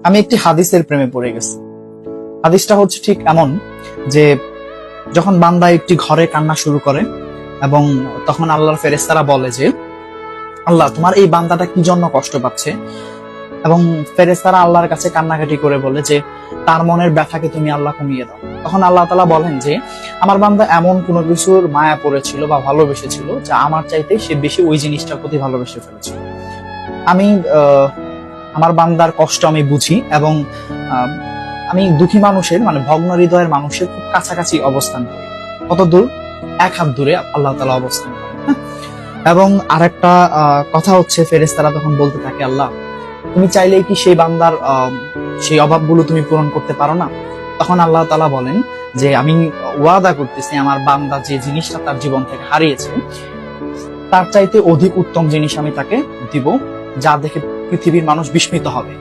আমি একটি হাদিসের প্রেমে পড়ে গেছি। হাদিসটা হচ্ছে ঠিক এমন যে যখন বান্দা একটি ঘরে কান্না শুরু করে এবং তখন আল্লাহর ফেরেশতারা বলে যে আল্লাহ তোমার এই বান্দাটা কি জন্য কষ্ট পাচ্ছে, এবং ফেরেশতারা আল্লাহর কাছে কান্নাকাটি করে বলে যে তার মনের ব্যথাকে তুমি আল্লাহ কমিয়ে দাও। তখন আল্লাহ তাআলা বলেন যে আমার বান্দা এমন কোনো কিছুর মায়া পড়েছিল বা ভালোবেসেছিল যা আমার চাইতে সে বেশি ওই জিনিসটার প্রতি ভালোবেসে ফেলেছিল। আমি আমার বান্দার কষ্ট আমি বুঝি এবং আমি দুঃখী মানুষের মানে ভগ্ন হৃদয়ের মানুষের খুব কাছাকাছি অবস্থান করি। কত দূর? এক হাত দূরে আল্লাহ তাআলা অবস্থান করেন। হ্যাঁ? এবং আরেকটা কথা হচ্ছে ফেরেশতারা তখন বলতে থাকে আল্লাহ তুমি চাইলেই কি সেই বান্দার সেই অভাবগুলো তুমি পূরণ করতে পারো না? তখন আল্লাহ তাআলা বলেন যে আমি ওয়াদা করতেছি আমার বান্দা যে জিনিসটা তার জীবন থেকে হারিয়েছে তার চাইতে অধিক উত্তম জিনিস আমি তাকে দিব, যা দেখে পৃথিবীর মানুষ বিস্মিত হবে।